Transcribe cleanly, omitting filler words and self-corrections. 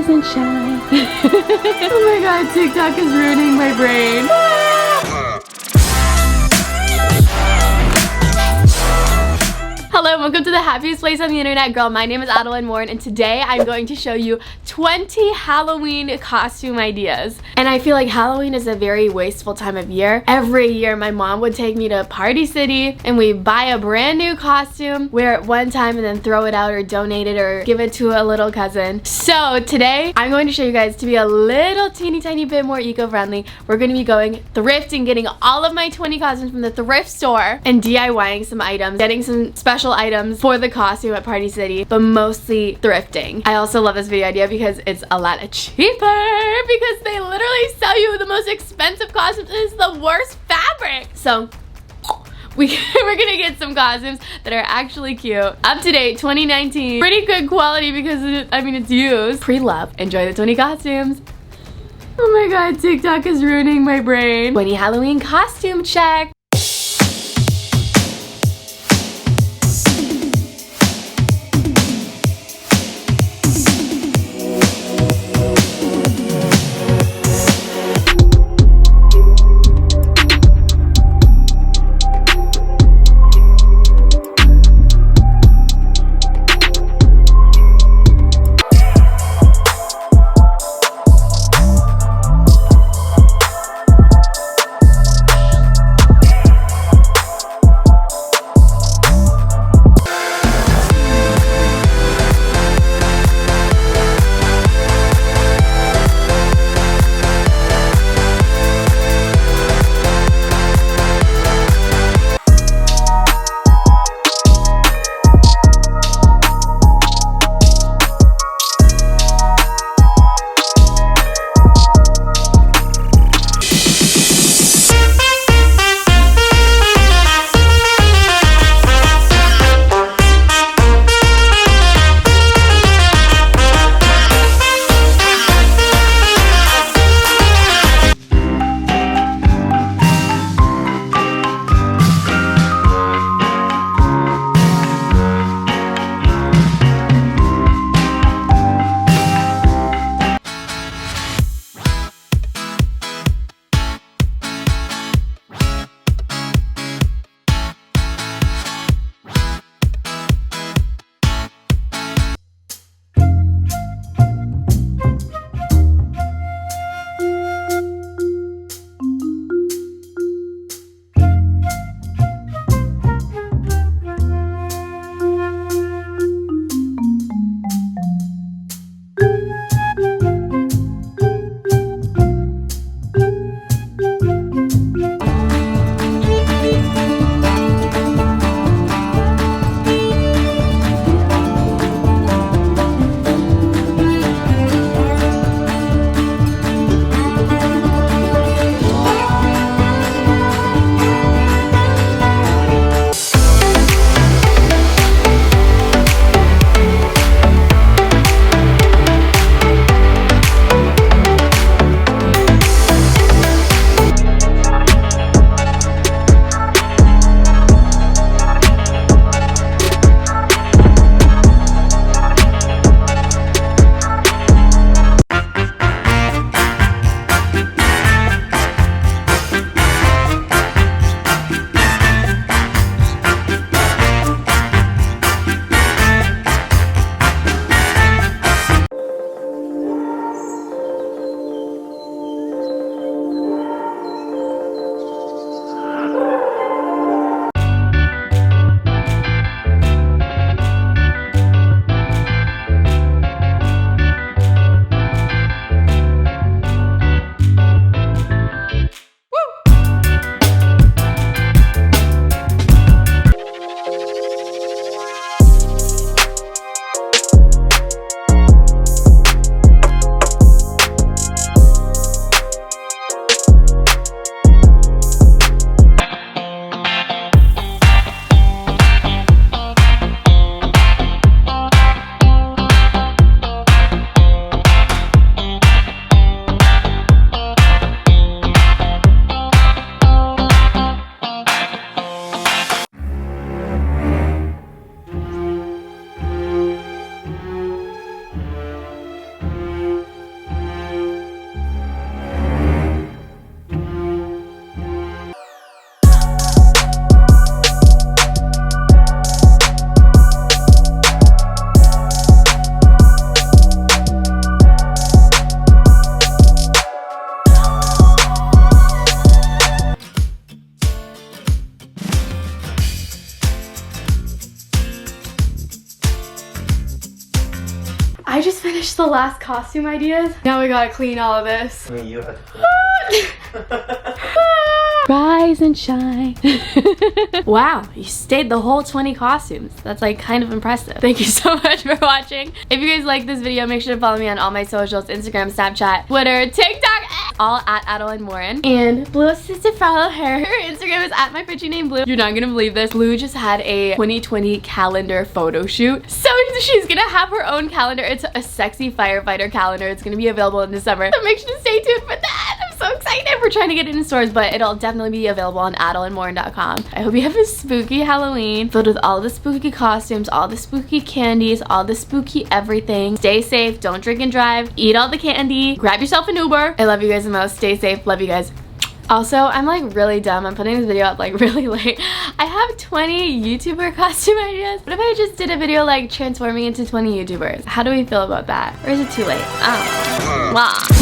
rise and shine. Oh my god, TikTok is ruining my brain. Hello, welcome to the happiest place on the internet, girl. My name is Adelaine Morin, and today I'm going to show you 20 Halloween costume ideas. And I feel like Halloween is a very wasteful time of year. Every year, my mom would take me to Party City, and we'd buy a brand new costume, wear it one time, and then throw it out or donate it or give it to a little cousin. So today, I'm going to show you guys to be a little teeny tiny bit more eco-friendly. We're going to be going thrifting, getting all of my 20 costumes from the thrift store, and DIYing some items, getting some special items for the costume at Party City, but mostly thrifting. I also love this video idea because it's a lot cheaper, because they literally sell you the most expensive costumes and it's the worst fabric. So we're gonna get some costumes that are actually cute, up to date, 2019, pretty good quality because it's used. Pre-love. Enjoy the 20 costumes. Oh my god, TikTok is ruining my brain. 20 Halloween costume check. the last costume ideas. Now we gotta clean all of this. I mean, you have to Rise and shine. Wow, you stayed the whole 20 costumes. That's like kind of impressive. Thank you so much for watching. If you guys like this video, make sure to follow me on all my socials, Instagram, Snapchat, Twitter, TikTok, all at Adelaine Morin. And Blue says to follow her. Her Instagram is at my pretty name Blue. You're not gonna believe this. Blue just had a 2020 calendar photo shoot. So she's gonna have her own calendar. It's a sexy firefighter calendar. It's gonna be available in December. So make sure to stay tuned for that. I'm so excited. We're trying to get it in stores, but it'll definitely be available on ADELANGEL.com. I hope you have a spooky Halloween filled with all the spooky costumes, all the spooky candies, all the spooky everything. Stay safe, don't drink and drive, eat all the candy, grab yourself an Uber. I love you guys the most. Stay safe, love you guys. Also, I'm like really dumb. I'm putting this video up like really late. I have 20 YouTuber costume ideas. What if I just did a video like transforming into 20 YouTubers? How do we feel about that? Or is it too late? I don't know. Wow.